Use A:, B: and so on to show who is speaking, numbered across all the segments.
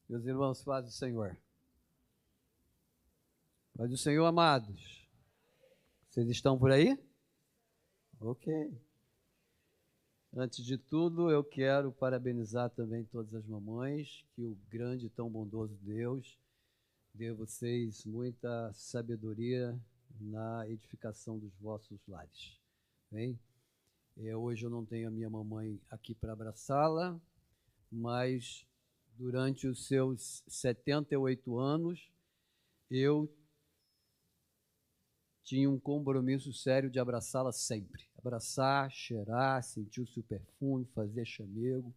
A: Meus irmãos, paz do Senhor. Paz do Senhor, amados. Vocês estão por aí? Ok. Antes de tudo, eu quero parabenizar também todas as mamães, que o grande e tão bondoso Deus dê a vocês muita sabedoria na edificação dos vossos lares. Bem? Hoje eu não tenho a minha mamãe aqui para abraçá-la, mas durante os seus 78 anos, eu tinha um compromisso sério de abraçá-la sempre. Abraçar, cheirar, sentir o seu perfume, fazer chamego.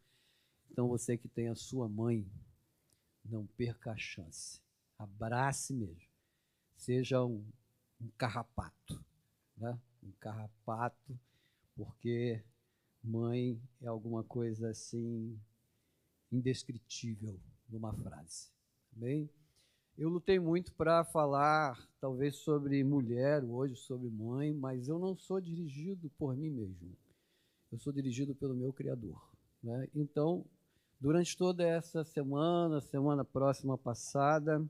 A: Então, você que tem a sua mãe, não perca a chance. Abrace mesmo. Seja um carrapato, né? Um carrapato, porque mãe é alguma coisa assim indescritível numa frase. Bem? Eu lutei muito para falar, talvez, sobre mulher, hoje sobre mãe, mas eu não sou dirigido por mim mesmo. Eu sou dirigido pelo meu Criador, né? Então, durante toda essa semana próxima passada,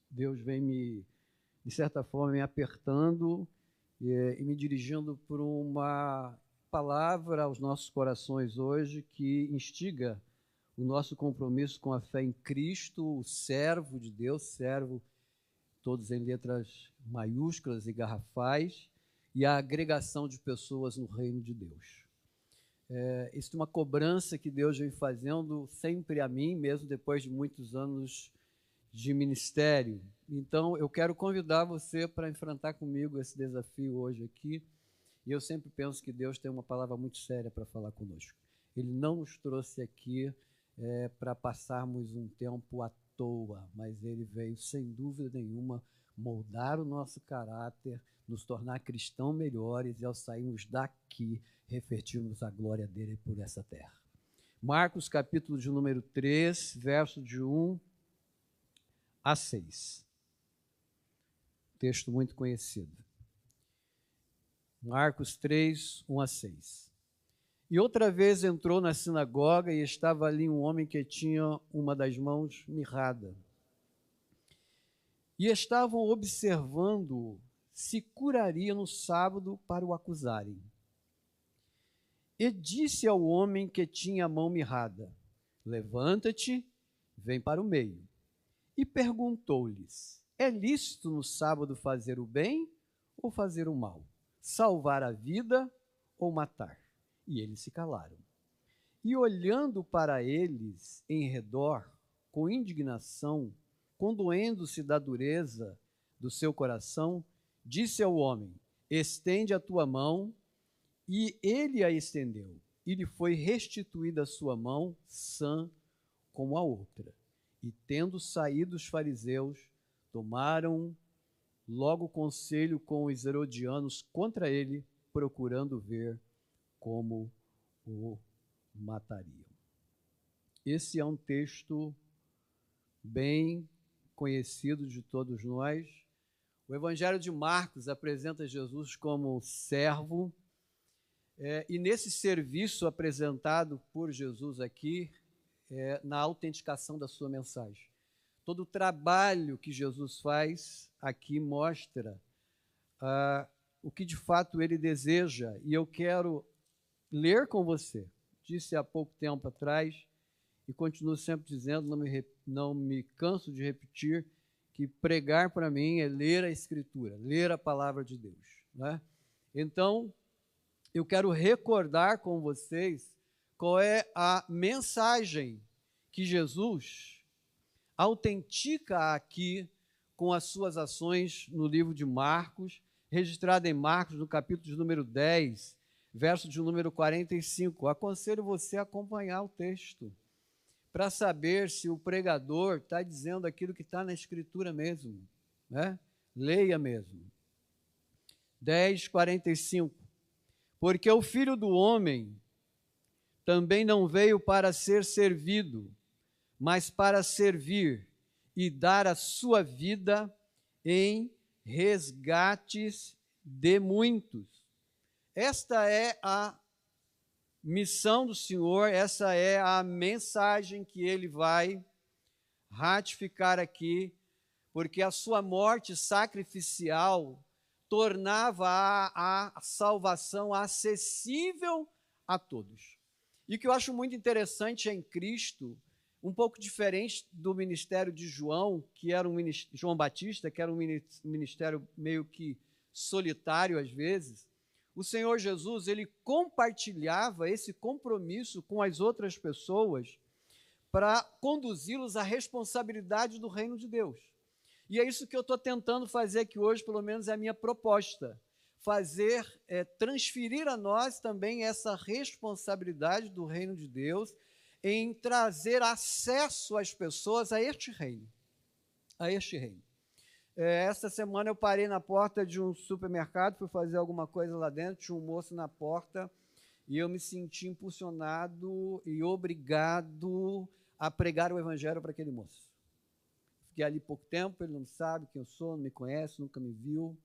A: Deus vem de certa forma, me apertando e me dirigindo por uma palavra aos nossos corações hoje que instiga o nosso compromisso com a fé em Cristo, o servo de Deus, servo, todos em letras maiúsculas e garrafais, e a agregação de pessoas no reino de Deus. Isso é uma cobrança que Deus vem fazendo sempre a mim, mesmo depois de muitos anos de ministério. Então, eu quero convidar você para enfrentar comigo esse desafio hoje aqui, e eu sempre penso que Deus tem uma palavra muito séria para falar conosco. Ele não nos trouxe aqui para passarmos um tempo à toa, mas ele veio, sem dúvida nenhuma, moldar o nosso caráter, nos tornar cristãos melhores e, ao sairmos daqui, refletirmos a glória dele por essa terra. Marcos, capítulo de número 3, verso de 1 a 6. Texto muito conhecido. Marcos 3, 1 a 6. E outra vez entrou na sinagoga e estava ali um homem que tinha uma das mãos mirrada. E estavam observando se curaria no sábado para o acusarem. E disse ao homem que tinha a mão mirrada: levanta-te, vem para o meio. E perguntou-lhes: é lícito no sábado fazer o bem ou fazer o mal? Salvar a vida ou matar? E eles se calaram. E olhando para eles em redor, com indignação, condoendo-se da dureza do seu coração, disse ao homem: estende a tua mão. E ele a estendeu, e lhe foi restituída a sua mão, sã como a outra. E tendo saído os fariseus, tomaram logo conselho com os herodianos contra ele, procurando ver como o matariam. Esse é um texto bem conhecido de todos nós. O Evangelho de Marcos apresenta Jesus como servo, e nesse serviço apresentado por Jesus aqui, na autenticação da sua mensagem. Todo o trabalho que Jesus faz aqui mostra o que de fato ele deseja, e eu quero ler com você. Disse há pouco tempo atrás, e continuo sempre dizendo, não me canso de repetir, que pregar para mim é ler a Escritura, ler a palavra de Deus, né? Então, eu quero recordar com vocês qual é a mensagem que Jesus autentica aqui com as suas ações no livro de Marcos, registrada em Marcos, no capítulo de número 10, verso de número 45. Aconselho você a acompanhar o texto, para saber se o pregador está dizendo aquilo que está na Escritura mesmo, né? Leia mesmo. 10, 45. Porque o Filho do Homem também não veio para ser servido, mas para servir e dar a sua vida em resgates de muitos. Esta é a missão do Senhor, essa é a mensagem que ele vai ratificar aqui, porque a sua morte sacrificial tornava a salvação acessível a todos. E o que eu acho muito interessante em Cristo, um pouco diferente do ministério de João, que era João Batista, que era um ministério meio que solitário às vezes, o Senhor Jesus, ele compartilhava esse compromisso com as outras pessoas para conduzi-los à responsabilidade do reino de Deus. E é isso que eu estou tentando fazer aqui hoje, pelo menos é a minha proposta, transferir a nós também essa responsabilidade do reino de Deus em trazer acesso às pessoas a este reino, Esta semana eu parei na porta de um supermercado, fui fazer alguma coisa lá dentro, tinha um moço na porta e eu me senti impulsionado e obrigado a pregar o evangelho para aquele moço. Fiquei ali pouco tempo, ele não sabe quem eu sou, não me conhece, nunca me viu,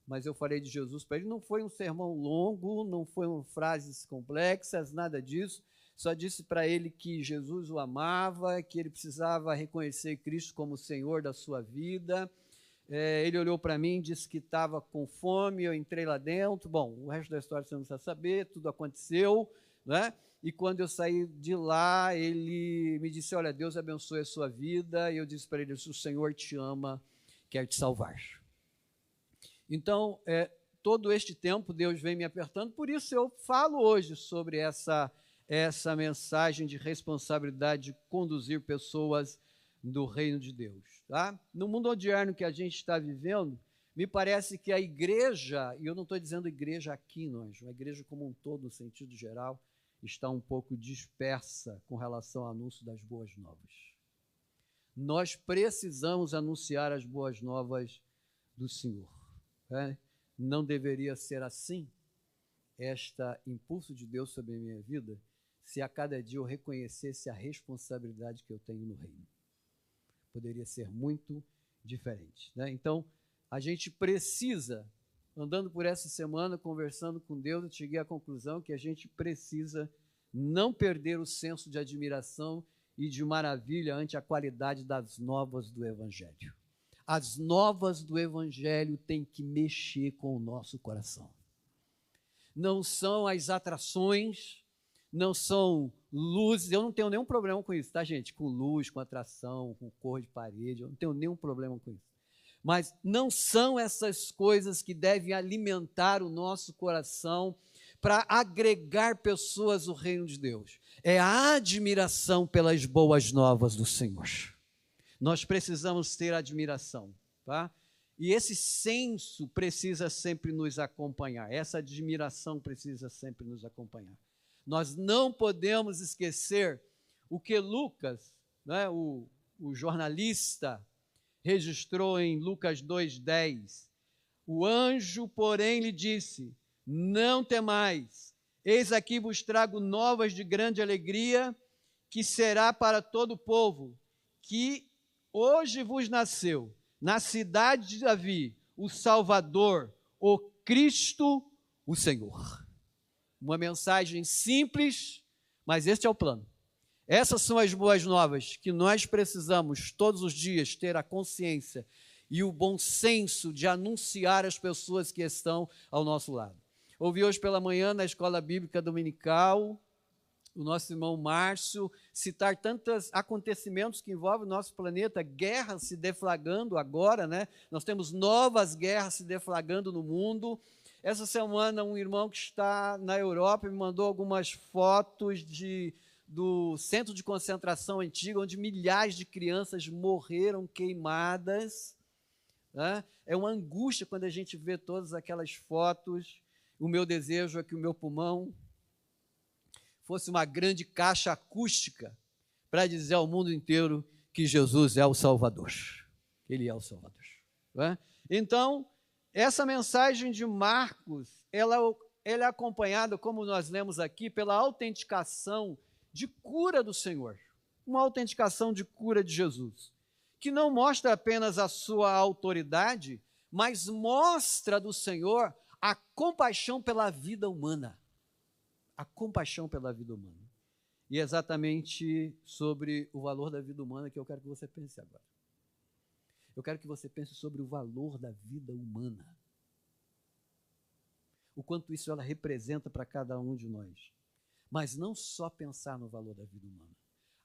A: mas eu falei de Jesus para ele. Não foi um sermão longo, não foram frases complexas, nada disso, só disse para ele que Jesus o amava, que ele precisava reconhecer Cristo como o Senhor da sua vida. Ele olhou para mim, disse que estava com fome, eu entrei lá dentro. Bom, o resto da história você não precisa saber, tudo aconteceu, né? E quando eu saí de lá, ele me disse, olha, Deus abençoe a sua vida, e eu disse para ele, o Senhor te ama, quer te salvar. Então, todo este tempo, Deus vem me apertando, por isso eu falo hoje sobre essa mensagem de responsabilidade de conduzir pessoas do reino de Deus. Tá? No mundo moderno que a gente está vivendo, me parece que a igreja, e eu não estou dizendo igreja aqui, nós, a igreja como um todo, no sentido geral, está um pouco dispersa com relação ao anúncio das boas novas. Nós precisamos anunciar as boas novas do Senhor. Não deveria ser assim, impulso de Deus sobre a minha vida, se a cada dia eu reconhecesse a responsabilidade que eu tenho no reino. Poderia ser muito diferente. Então, a gente precisa, andando por essa semana, conversando com Deus, eu cheguei à conclusão que a gente precisa não perder o senso de admiração e de maravilha ante a qualidade das novas do Evangelho. As novas do Evangelho têm que mexer com o nosso coração. Não são as atrações, não são luzes, eu não tenho nenhum problema com isso, tá, gente? Com luz, com atração, com cor de parede, eu não tenho nenhum problema com isso. Mas não são essas coisas que devem alimentar o nosso coração para agregar pessoas ao reino de Deus. É a admiração pelas boas novas do Senhor. Nós precisamos ter admiração, tá? E esse senso precisa sempre nos acompanhar, essa admiração precisa sempre nos acompanhar. Nós não podemos esquecer o que Lucas, o jornalista, registrou em Lucas 2,10. O anjo, porém, lhe disse, não temais, eis aqui vos trago novas de grande alegria, que será para todo o povo, que hoje vos nasceu, na cidade de Davi, o Salvador, o Cristo, o Senhor. Uma mensagem simples, mas este é o plano. Essas são as boas novas que nós precisamos todos os dias ter a consciência e o bom senso de anunciar às pessoas que estão ao nosso lado. Ouvi hoje pela manhã na escola bíblica dominical o nosso irmão Márcio citar tantos acontecimentos que envolvem o nosso planeta, guerras se deflagrando agora, Nós temos novas guerras se deflagrando no mundo. Essa semana um irmão que está na Europa me mandou algumas fotos do centro de concentração antigo, onde milhares de crianças morreram queimadas. É uma angústia quando a gente vê todas aquelas fotos. O meu desejo é que o meu pulmão fosse uma grande caixa acústica para dizer ao mundo inteiro que Jesus é o Salvador. Ele é o Salvador. Então, essa mensagem de Marcos, ela é acompanhada, como nós lemos aqui, pela autenticação de cura do Senhor. Uma autenticação de cura de Jesus, que não mostra apenas a sua autoridade, mas mostra do Senhor a compaixão pela vida humana. A compaixão pela vida humana. E é exatamente sobre o valor da vida humana que eu quero que você pense agora. Eu quero que você pense sobre o valor da vida humana. O quanto isso ela representa para cada um de nós. Mas não só pensar no valor da vida humana.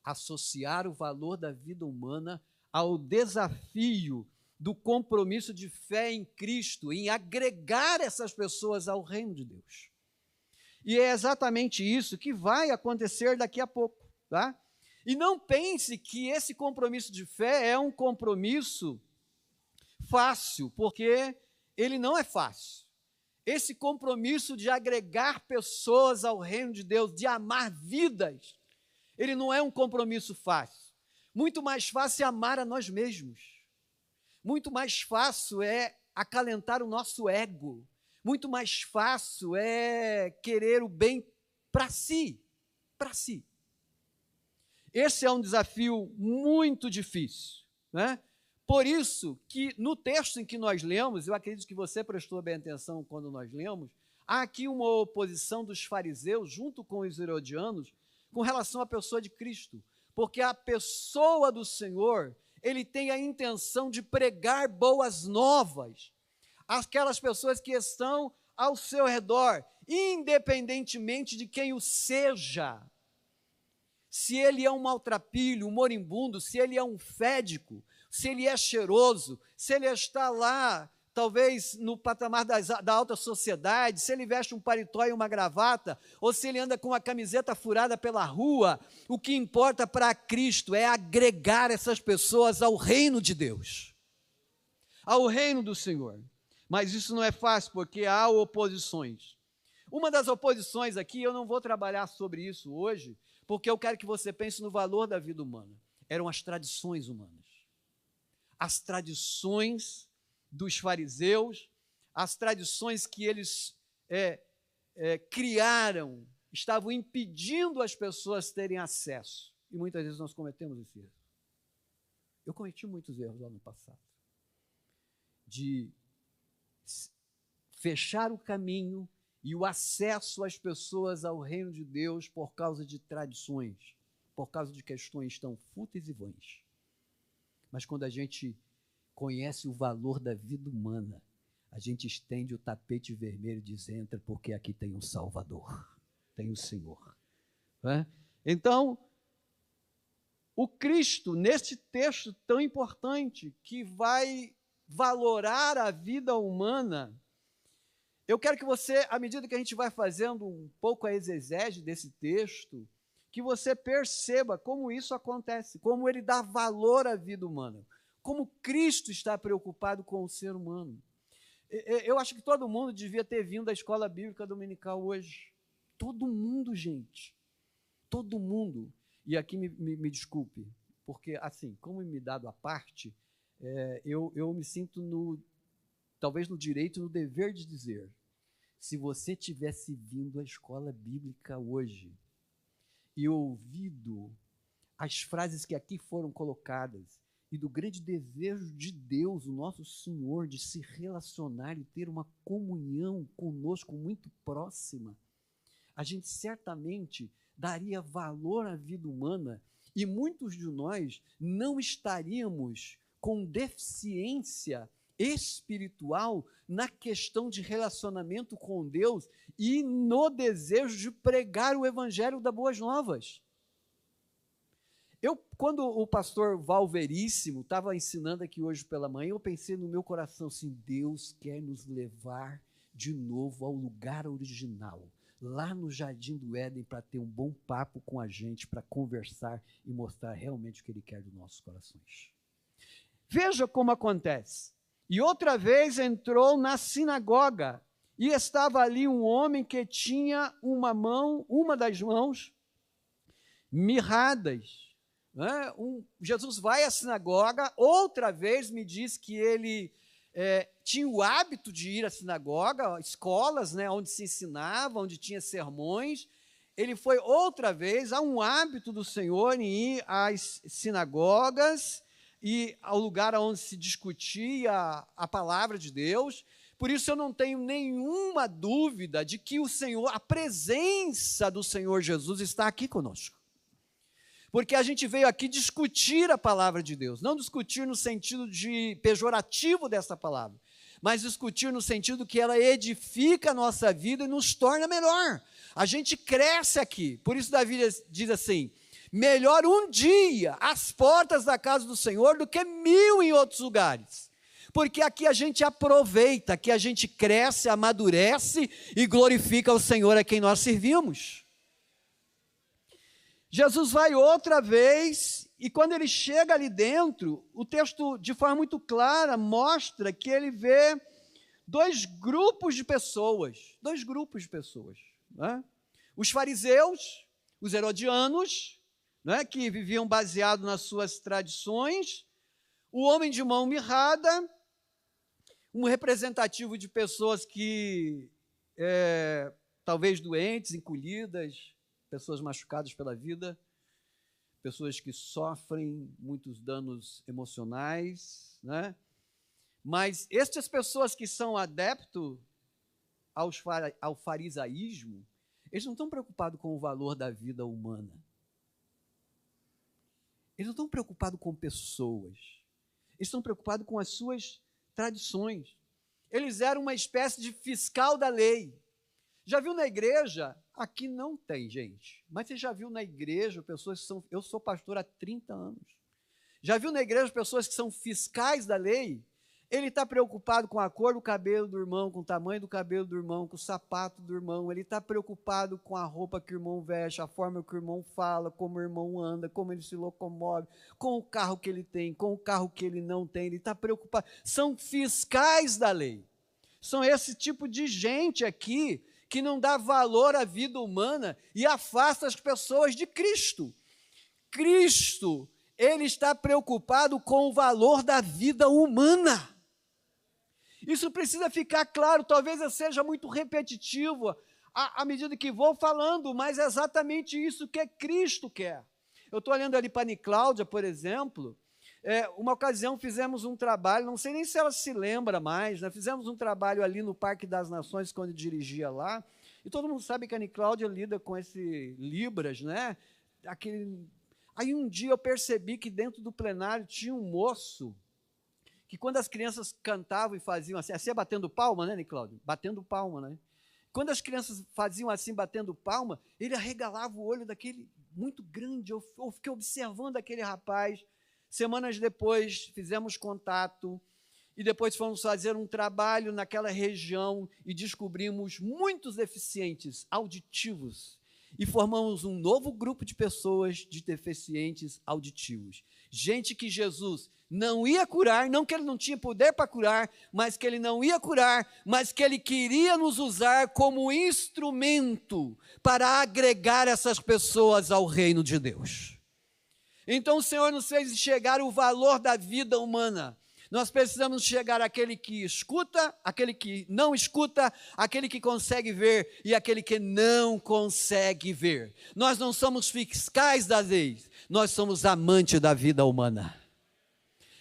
A: Associar o valor da vida humana ao desafio do compromisso de fé em Cristo, em agregar essas pessoas ao reino de Deus. E é exatamente isso que vai acontecer daqui a pouco, tá? E não pense que esse compromisso de fé é um compromisso fácil, porque ele não é fácil. Esse compromisso de agregar pessoas ao reino de Deus, de amar vidas, ele não é um compromisso fácil. Muito mais fácil é amar a nós mesmos. Muito mais fácil é acalentar o nosso ego. Muito mais fácil é querer o bem para si, para si. Esse é um desafio muito difícil, né? Por isso que no texto em que nós lemos, eu acredito que você prestou bem atenção quando nós lemos, há aqui uma oposição dos fariseus junto com os herodianos com relação à pessoa de Cristo, porque a pessoa do Senhor, ele tem a intenção de pregar boas novas àquelas pessoas que estão ao seu redor, independentemente de quem o seja. Se ele é um maltrapilho, um moribundo, se ele é um fédico, se ele é cheiroso, se ele está lá, talvez no patamar da alta sociedade, se ele veste um paletó e uma gravata, ou se ele anda com a camiseta furada pela rua, o que importa para Cristo é agregar essas pessoas ao reino de Deus, ao reino do Senhor. Mas isso não é fácil, porque há oposições. Uma das oposições aqui, eu não vou trabalhar sobre isso hoje, porque eu quero que você pense no valor da vida humana. Eram as tradições humanas. As tradições dos fariseus, as tradições que eles criaram, estavam impedindo as pessoas terem acesso. E muitas vezes nós cometemos esse erro. Eu cometi muitos erros lá no passado. De fechar o caminho e o acesso às pessoas ao reino de Deus por causa de tradições, por causa de questões tão fúteis e vãs. Mas quando a gente conhece o valor da vida humana, a gente estende o tapete vermelho e diz: entra, porque aqui tem um Salvador, tem o Senhor. Então, o Cristo, neste texto tão importante, que vai valorar a vida humana, eu quero que você, à medida que a gente vai fazendo um pouco a exegese desse texto, que você perceba como isso acontece, como ele dá valor à vida humana, como Cristo está preocupado com o ser humano. Eu acho que todo mundo devia ter vindo à escola bíblica dominical hoje. Todo mundo, gente. Todo mundo. E aqui me desculpe, porque assim, como me dado à parte, eu me sinto talvez no direito, no dever de dizer, se você tivesse vindo à escola bíblica hoje e ouvido as frases que aqui foram colocadas e do grande desejo de Deus, o nosso Senhor, de se relacionar e ter uma comunhão conosco muito próxima, a gente certamente daria valor à vida humana e muitos de nós não estaríamos com deficiência espiritual na questão de relacionamento com Deus e no desejo de pregar o evangelho das boas novas. Quando o pastor Val Veríssimo estava ensinando aqui hoje pela manhã, eu pensei no meu coração assim: Deus quer nos levar de novo ao lugar original, lá no Jardim do Éden, para ter um bom papo com a gente, para conversar e mostrar realmente o que Ele quer dos nossos corações. Veja como acontece. E outra vez entrou na sinagoga, e estava ali um homem que tinha uma das mãos mirradas. Jesus vai à sinagoga, outra vez me diz que ele tinha o hábito de ir à sinagoga, escolas, onde se ensinava, onde tinha sermões. Ele foi outra vez, há um hábito do Senhor em ir às sinagogas e ao lugar onde se discutia a palavra de Deus. Por isso eu não tenho nenhuma dúvida de que o Senhor, a presença do Senhor Jesus está aqui conosco. porque a gente veio aqui discutir a palavra de Deus, não discutir no sentido de pejorativo dessa palavra, mas discutir no sentido que ela edifica a nossa vida e nos torna melhor. A gente cresce aqui, por isso Davi diz assim: melhor um dia às portas da casa do Senhor do que 1000 em outros lugares, porque aqui a gente aproveita, aqui a gente cresce, amadurece e glorifica o Senhor a quem nós servimos. Jesus vai outra vez, e quando ele chega ali dentro, o texto de forma muito clara mostra que ele vê dois grupos de pessoas, né? Os fariseus, os herodianos, né, que viviam baseado nas suas tradições, o homem de mão mirrada, um representativo de pessoas que, talvez doentes, encolhidas, pessoas machucadas pela vida, pessoas que sofrem muitos danos emocionais, né? Mas estas pessoas que são adeptos ao farisaísmo, eles não estão preocupados com o valor da vida humana. Eles não estão preocupados com pessoas. Eles estão preocupados com as suas tradições. Eles eram uma espécie de fiscal da lei. Já viu na igreja? Aqui não tem, gente. Mas você já viu na igreja pessoas que são... Eu sou pastor há 30 anos. Já viu na igreja pessoas que são fiscais da lei? Ele está preocupado com a cor do cabelo do irmão, com o tamanho do cabelo do irmão, com o sapato do irmão. Ele está preocupado com a roupa que o irmão veste, a forma que o irmão fala, como o irmão anda, como ele se locomove, com o carro que ele tem, com o carro que ele não tem. Ele está preocupado. São fiscais da lei. São esse tipo de gente aqui que não dá valor à vida humana e afasta as pessoas de Cristo. Cristo, ele está preocupado com o valor da vida humana. Isso precisa ficar claro, talvez eu seja muito repetitivo à medida que vou falando, mas é exatamente isso que Cristo quer. Eu estou olhando ali para a Nicláudia, por exemplo. Uma ocasião fizemos um trabalho, não sei nem se ela se lembra mais, né? Fizemos um trabalho ali no Parque das Nações, quando eu dirigia lá, e todo mundo sabe que a Nicláudia lida com esse Libras, né? Aí um dia eu percebi que dentro do plenário tinha um moço, que quando as crianças cantavam e faziam assim é batendo palma, né, Nicláudia? Batendo palma, né? Quando as crianças faziam assim, batendo palma, ele arregalava o olho daquele muito grande. Eu fiquei observando aquele rapaz. Semanas depois, fizemos contato e depois fomos fazer um trabalho naquela região e descobrimos muitos deficientes auditivos e formamos um novo grupo de pessoas de deficientes auditivos. Gente que Jesus não ia curar, não que ele não tinha poder para curar, mas que ele não ia curar, mas que ele queria nos usar como instrumento para agregar essas pessoas ao reino de Deus. Então o Senhor nos fez enxergar o valor da vida humana. Nós precisamos chegar àquele que escuta, àquele que não escuta, àquele que consegue ver e àquele que não consegue ver. Nós não somos fiscais das leis, nós somos amantes da vida humana.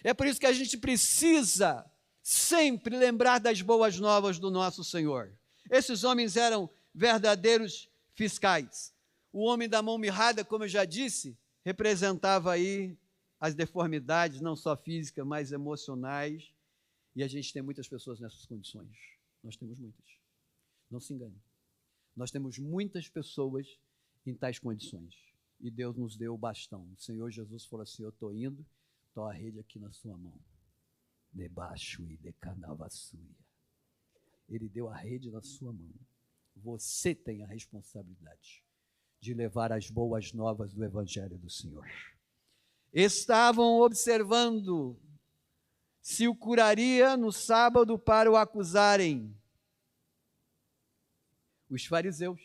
A: É por isso que a gente precisa sempre lembrar das boas novas do nosso Senhor. Esses homens eram verdadeiros fiscais. O homem da mão mirrada, como eu já disse, representava aí as deformidades, não só físicas, mas emocionais, e a gente tem muitas pessoas nessas condições. Nós temos muitas. Não se engane. Nós temos muitas pessoas em tais condições, e Deus nos deu o bastão. O Senhor Jesus falou assim: eu estou indo, estou a rede aqui na sua mão. Debaixo e decanavassúria. Ele deu a rede na sua mão. Você tem a responsabilidade de levar as boas novas do Evangelho do Senhor. Estavam observando se o curaria no sábado para o acusarem. Os fariseus,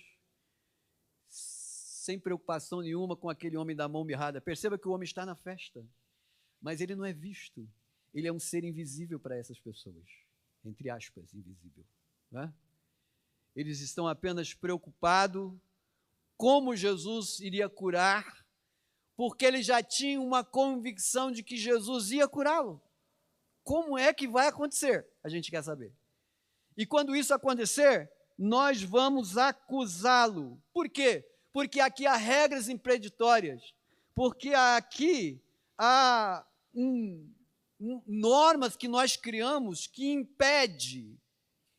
A: sem preocupação nenhuma com aquele homem da mão mirrada. Perceba que o homem está na festa, mas ele não é visto. Ele é um ser invisível para essas pessoas, entre aspas, invisível, né? Eles estão apenas preocupados como Jesus iria curar, porque ele já tinha uma convicção de que Jesus ia curá-lo. Como é que vai acontecer? A gente quer saber. E quando isso acontecer, nós vamos acusá-lo. Por quê? Porque aqui há regras impeditórias. Porque aqui há normas que nós criamos que impede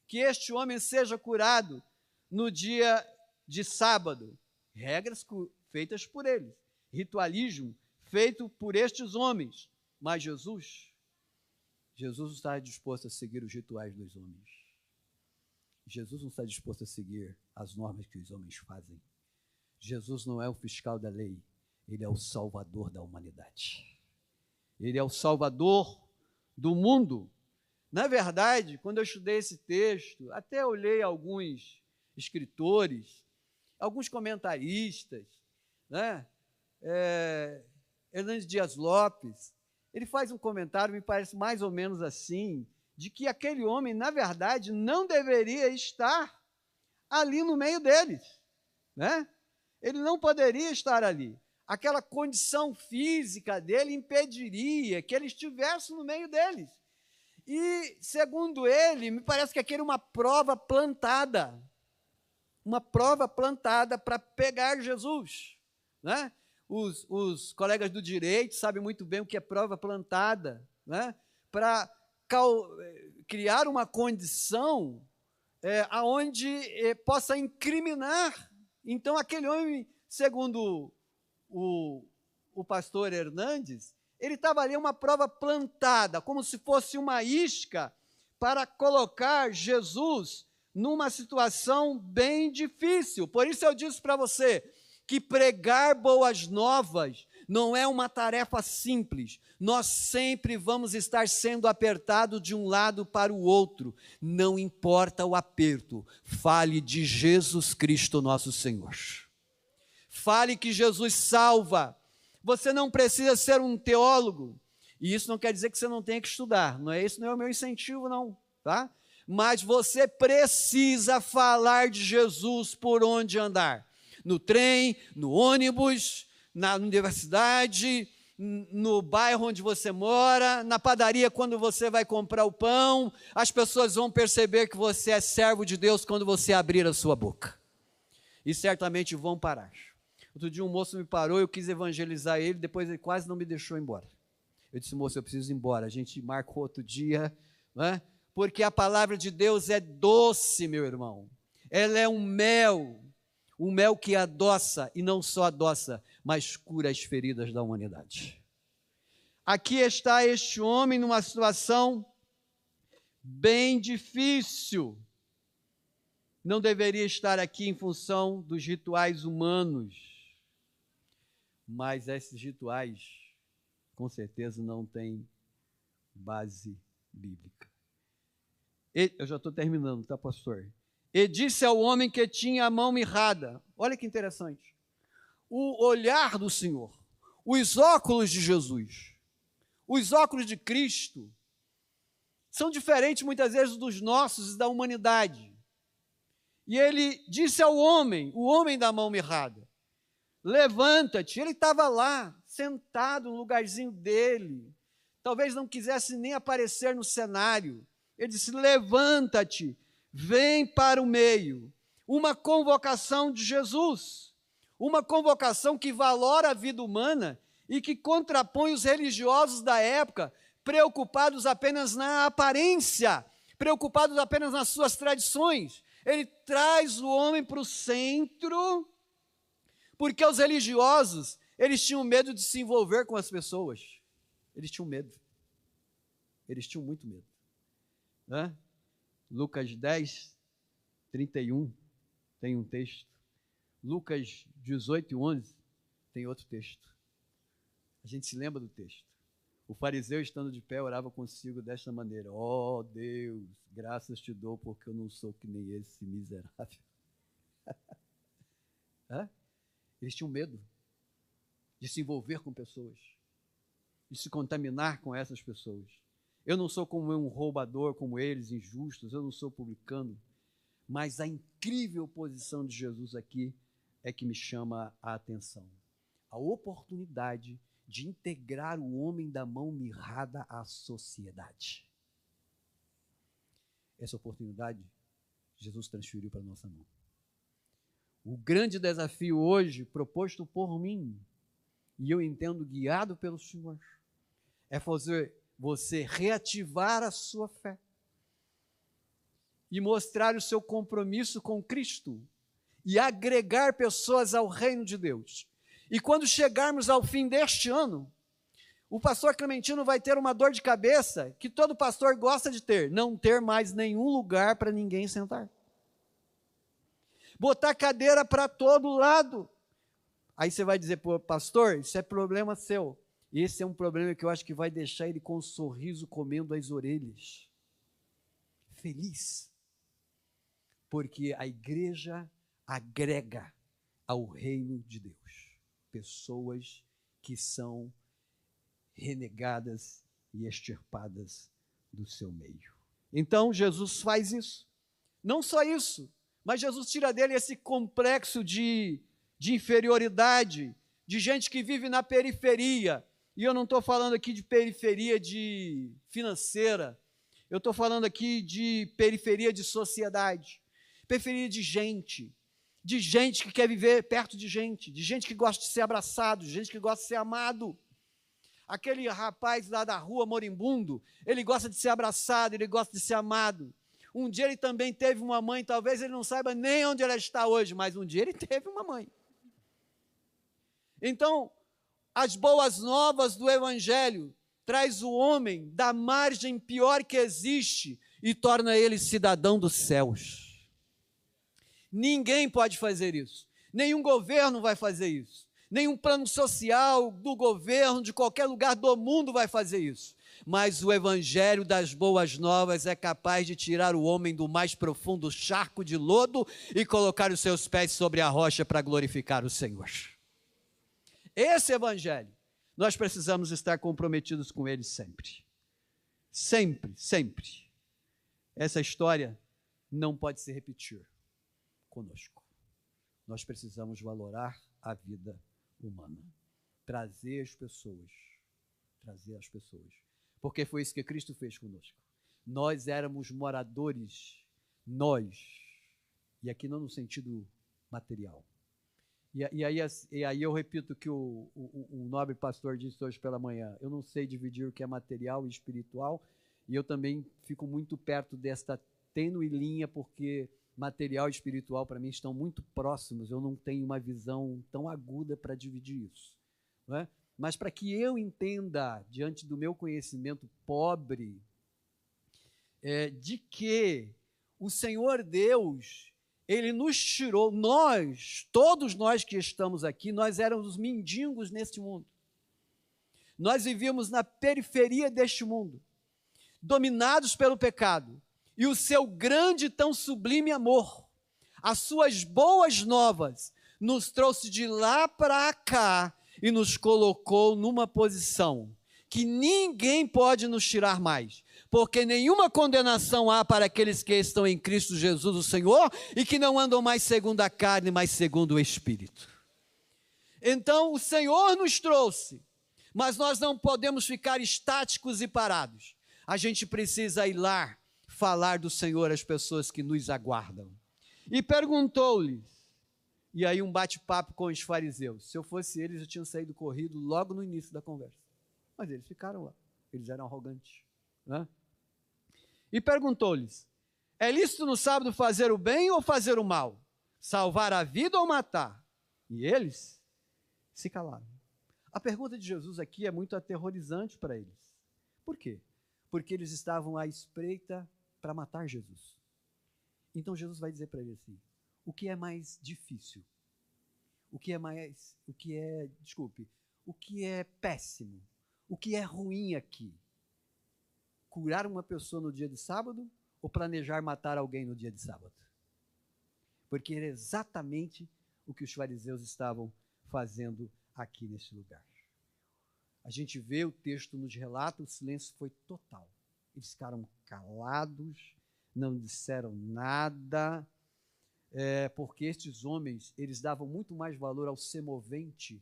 A: que este homem seja curado no dia de sábado. Regras feitas por eles, ritualismo feito por estes homens. Mas Jesus não está disposto a seguir os rituais dos homens. Jesus não está disposto a seguir as normas que os homens fazem. Jesus não é o fiscal da lei, ele é o salvador da humanidade. Ele é o salvador do mundo. Na verdade, quando eu estudei esse texto, até olhei alguns escritores, alguns comentaristas, né? Hernandes Dias Lopes, ele faz um comentário, me parece mais ou menos assim, de que aquele homem, na verdade, não deveria estar ali no meio deles, né? Ele não poderia estar ali. Aquela condição física dele impediria que ele estivesse no meio deles. E, segundo ele, me parece que aquilo é uma prova plantada para pegar Jesus, né? Os colegas do direito sabem muito bem o que é prova plantada, né? Para criar uma condição aonde possa incriminar. Então, aquele homem, segundo o pastor Hernandes, ele estava ali uma prova plantada, como se fosse uma isca para colocar Jesus numa situação bem difícil. Por isso eu disse para você que pregar boas novas não é uma tarefa simples. Nós sempre vamos estar sendo apertados de um lado para o outro. Não importa o aperto, fale de Jesus Cristo nosso Senhor. Fale que Jesus salva. Você não precisa ser um teólogo, e isso não quer dizer que você não tenha que estudar, isso não é o meu incentivo não, tá? Mas você precisa falar de Jesus por onde andar, no trem, no ônibus, na universidade, no bairro onde você mora, na padaria quando você vai comprar o pão, as pessoas vão perceber que você é servo de Deus quando você abrir a sua boca, e certamente vão parar. Outro dia um moço me parou, eu quis evangelizar ele, depois ele quase não me deixou embora. Eu disse, moço, eu preciso ir embora, a gente marcou outro dia, né? Porque a palavra de Deus é doce, meu irmão. Ela é um mel que adoça, e não só adoça, mas cura as feridas da humanidade. Aqui está este homem numa situação bem difícil. Não deveria estar aqui em função dos rituais humanos, mas esses rituais, com certeza, não têm base bíblica. Eu já estou terminando, tá, pastor? E disse ao homem que tinha a mão mirrada, olha que interessante, o olhar do Senhor, os óculos de Jesus, os óculos de Cristo, são diferentes muitas vezes dos nossos e da humanidade. E ele disse ao homem, o homem da mão mirrada, levanta-te. Ele estava lá, sentado no lugarzinho dele, talvez não quisesse nem aparecer no cenário. Ele disse, levanta-te, vem para o meio. Uma convocação de Jesus, uma convocação que valora a vida humana e que contrapõe os religiosos da época, preocupados apenas na aparência, preocupados apenas nas suas tradições. Ele traz o homem para o centro, porque os religiosos, eles tinham medo de se envolver com as pessoas. Eles tinham medo. Eles tinham muito medo. Né? Lucas 10, 31, tem um texto. Lucas 18, 11, tem outro texto. A gente se lembra do texto. O fariseu, estando de pé, orava consigo desta maneira: ó Deus, graças te dou, porque eu não sou que nem esse miserável. Eles tinham medo de se envolver com pessoas, de se contaminar com essas pessoas. Eu não sou como um roubador, como eles, injustos, eu não sou publicano, mas a incrível posição de Jesus aqui é que me chama a atenção. A oportunidade de integrar o homem da mão mirrada à sociedade. Essa oportunidade Jesus transferiu para a nossa mão. O grande desafio hoje, proposto por mim, e eu entendo guiado pelo Senhor, é fazer você reativar a sua fé e mostrar o seu compromisso com Cristo e agregar pessoas ao reino de Deus. E quando chegarmos ao fim deste ano, o pastor Clementino vai ter uma dor de cabeça que todo pastor gosta de ter: não ter mais nenhum lugar para ninguém sentar. Botar cadeira para todo lado. Aí você vai dizer: pô, pastor, isso é problema seu. Esse é um problema que eu acho que vai deixar ele com um sorriso comendo as orelhas. Feliz. Porque a igreja agrega ao reino de Deus pessoas que são renegadas e extirpadas do seu meio. Então Jesus faz isso. Não só isso, mas Jesus tira dele esse complexo de inferioridade, de gente que vive na periferia. E eu não estou falando aqui de periferia de financeira, eu estou falando aqui de periferia de sociedade, periferia de gente que quer viver perto de gente que gosta de ser abraçado, de gente que gosta de ser amado. Aquele rapaz lá da rua, moribundo, ele gosta de ser abraçado, ele gosta de ser amado. Um dia ele também teve uma mãe, talvez ele não saiba nem onde ela está hoje, mas um dia ele teve uma mãe. Então, as boas novas do Evangelho traz o homem da margem pior que existe e torna ele cidadão dos céus. Ninguém pode fazer isso. Nenhum governo vai fazer isso. Nenhum plano social do governo, de qualquer lugar do mundo vai fazer isso. Mas o Evangelho das boas novas é capaz de tirar o homem do mais profundo charco de lodo e colocar os seus pés sobre a rocha para glorificar o Senhor. Esse Evangelho, nós precisamos estar comprometidos com ele sempre. Sempre, sempre. Essa história não pode se repetir conosco. Nós precisamos valorar a vida humana. Trazer as pessoas. Porque foi isso que Cristo fez conosco. Nós éramos moradores, e aqui não no sentido material. E aí eu repito o que o nobre pastor disse hoje pela manhã: eu não sei dividir o que é material e espiritual, e eu também fico muito perto desta tênue linha, porque material e espiritual para mim estão muito próximos, eu não tenho uma visão tão aguda para dividir isso, não é? Mas para que eu entenda, diante do meu conhecimento pobre, de que o Senhor Deus, Ele nos tirou, todos nós que estamos aqui, nós éramos mendigos neste mundo. Nós vivíamos na periferia deste mundo, dominados pelo pecado. E o seu grande e tão sublime amor, as suas boas novas, nos trouxe de lá para cá e nos colocou numa posição que ninguém pode nos tirar mais, porque nenhuma condenação há para aqueles que estão em Cristo Jesus, o Senhor, e que não andam mais segundo a carne, mas segundo o Espírito. Então o Senhor nos trouxe, mas nós não podemos ficar estáticos e parados. A gente precisa ir lá falar do Senhor às pessoas que nos aguardam. E perguntou-lhes, e aí um bate-papo com os fariseus. Se eu fosse eles, eu tinha saído corrido logo no início da conversa. Mas eles ficaram lá, eles eram arrogantes, né? E perguntou-lhes: é lícito no sábado fazer o bem ou fazer o mal? Salvar a vida ou matar? E eles se calaram. A pergunta de Jesus aqui é muito aterrorizante para eles. Por quê? Porque eles estavam à espreita para matar Jesus. Então Jesus vai dizer para eles assim: o que é mais difícil? O que é péssimo? O que é ruim aqui? Curar uma pessoa no dia de sábado ou planejar matar alguém no dia de sábado? Porque era exatamente o que os fariseus estavam fazendo aqui nesse lugar. A gente vê, o texto nos relata, o silêncio foi total. Eles ficaram calados, não disseram nada, porque estes homens, eles davam muito mais valor ao semovente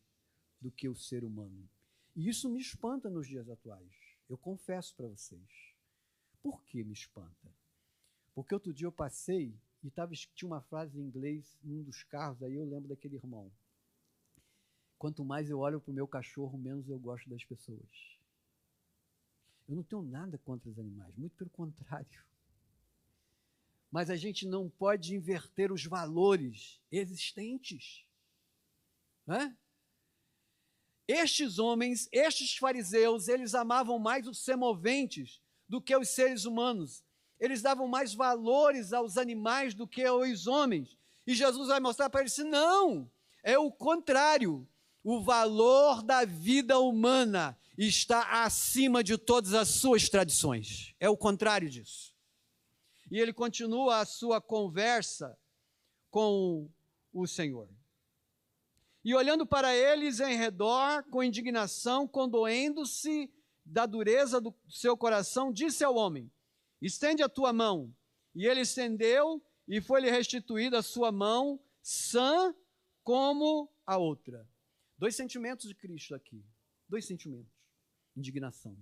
A: do que o ser humano. E isso me espanta nos dias atuais, eu confesso para vocês. Por que me espanta? Porque outro dia eu passei e tinha uma frase em inglês num dos carros, aí eu lembro daquele irmão. Quanto mais eu olho para o meu cachorro, menos eu gosto das pessoas. Eu não tenho nada contra os animais, muito pelo contrário. Mas a gente não pode inverter os valores existentes. Né? Estes homens, estes fariseus, eles amavam mais os semoventes do que os seres humanos. Eles davam mais valores aos animais do que aos homens. E Jesus vai mostrar para eles, não, é o contrário. O valor da vida humana está acima de todas as suas tradições. É o contrário disso. E ele continua a sua conversa com o Senhor. E olhando para eles em redor, com indignação, condoendo-se da dureza do seu coração, disse ao homem, estende a tua mão. E ele estendeu, e foi-lhe restituída a sua mão, sã como a outra. 2 sentimentos de Cristo aqui. 2 sentimentos. Indignação.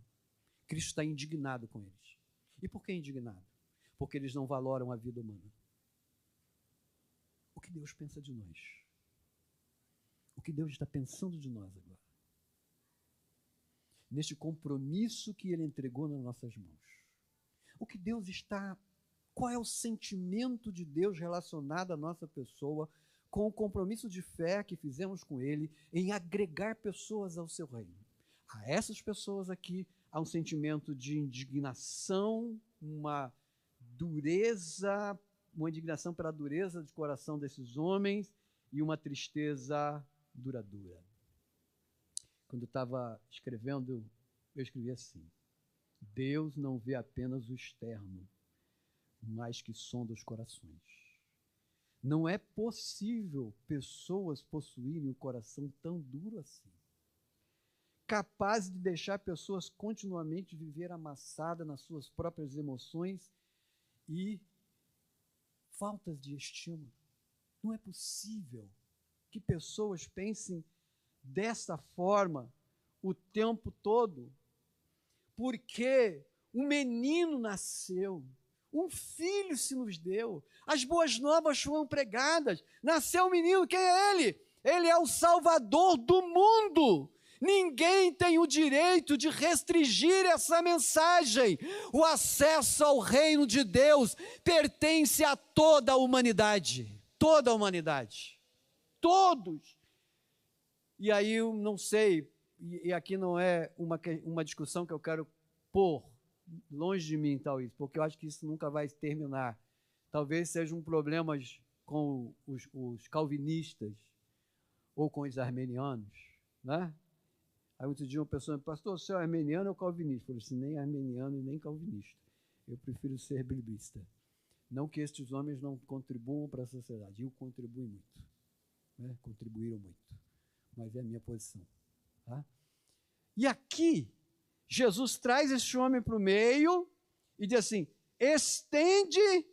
A: Cristo está indignado com eles. E por que indignado? Porque eles não valoram a vida humana. O que Deus pensa de nós? O que Deus está pensando de nós agora? Neste compromisso que Ele entregou nas nossas mãos. O que Deus está... Qual é o sentimento de Deus relacionado à nossa pessoa com o compromisso de fé que fizemos com Ele em agregar pessoas ao seu reino? A essas pessoas aqui há um sentimento de indignação, uma dureza, uma indignação pela dureza de coração desses homens e uma tristeza duradoura. Quando eu estava escrevendo, eu escrevi assim: Deus não vê apenas o externo, mas que sonda os corações. Não é possível pessoas possuírem o coração tão duro assim, capaz de deixar pessoas continuamente viver amassadas nas suas próprias emoções e faltas de estima. Não é possível que pessoas pensem dessa forma o tempo todo, porque um menino nasceu, um filho se nos deu, as boas novas foram pregadas, nasceu um menino, quem é ele? Ele é o Salvador do mundo. Ninguém tem o direito de restringir essa mensagem. O acesso ao reino de Deus pertence a toda a humanidade. Toda a humanidade. Todos. E aí eu não sei, e aqui não é uma discussão que eu quero pôr longe de mim, talvez, porque eu acho que isso nunca vai terminar. Talvez sejam problemas com os calvinistas ou com os armenianos, né? Aí outro dia uma pessoa me falou, pastor, você é armeniano ou calvinista? Eu falei assim, nem armeniano e nem calvinista. Eu prefiro ser biblista. Não que estes homens não contribuam para a sociedade. Eu contribuo muito. Né? Contribuíram muito. Mas é a minha posição. Tá? E aqui, Jesus traz este homem para o meio e diz assim, estende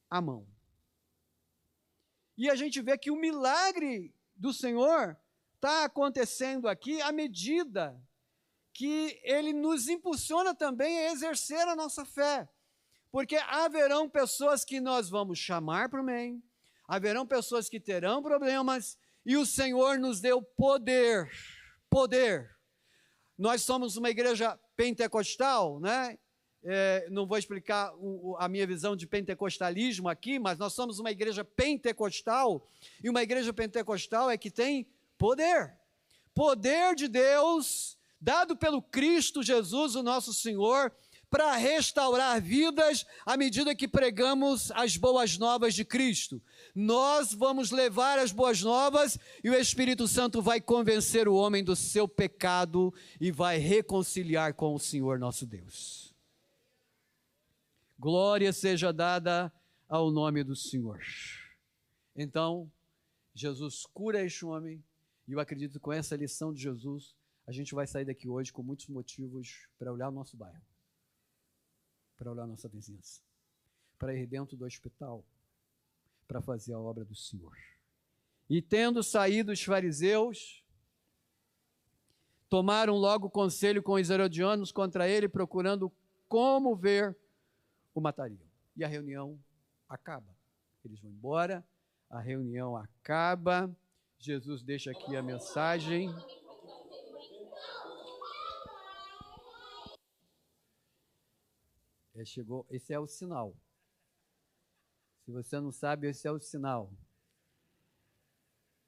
A: a mão. E a gente vê que o milagre do Senhor está acontecendo aqui à medida que Ele nos impulsiona também a exercer a nossa fé. Porque haverão pessoas que nós vamos chamar para o meio, haverão pessoas que terão problemas, e o Senhor nos deu poder. Poder. Nós somos uma igreja pentecostal, né? Não vou explicar a minha visão de pentecostalismo aqui, mas nós somos uma igreja pentecostal, e uma igreja pentecostal é que tem poder. Poder de Deus, dado pelo Cristo Jesus, o nosso Senhor, para restaurar vidas à medida que pregamos as boas novas de Cristo. Nós vamos levar as boas novas e o Espírito Santo vai convencer o homem do seu pecado e vai reconciliar com o Senhor nosso Deus. Glória seja dada ao nome do Senhor. Então, Jesus cura este homem e eu acredito que com essa lição de Jesus, a gente vai sair daqui hoje com muitos motivos para olhar o nosso bairro, para olhar a nossa vizinhança, para ir dentro do hospital, para fazer a obra do Senhor. E tendo saído os fariseus, tomaram logo conselho com os herodianos contra ele, procurando como ver o matariam. E a reunião acaba. Eles vão embora, a reunião acaba, Jesus deixa aqui a mensagem. Chegou, esse é o sinal. Se você não sabe, esse é o sinal.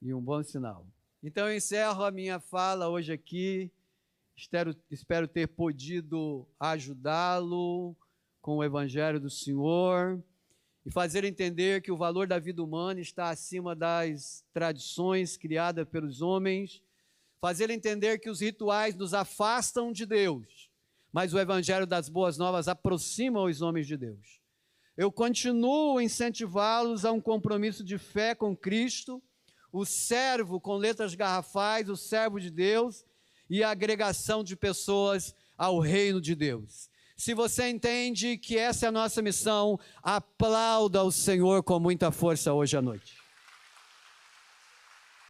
A: E um bom sinal. Então eu encerro a minha fala hoje aqui. Espero ter podido ajudá-lo com o Evangelho do Senhor e fazer entender que o valor da vida humana está acima das tradições criadas pelos homens, fazer entender que os rituais nos afastam de Deus, mas o Evangelho das Boas Novas aproxima os homens de Deus. Eu continuo a incentivá-los a um compromisso de fé com Cristo, o servo com letras garrafais, o servo de Deus, e a agregação de pessoas ao reino de Deus. Se você entende que essa é a nossa missão, aplauda o Senhor com muita força hoje à noite.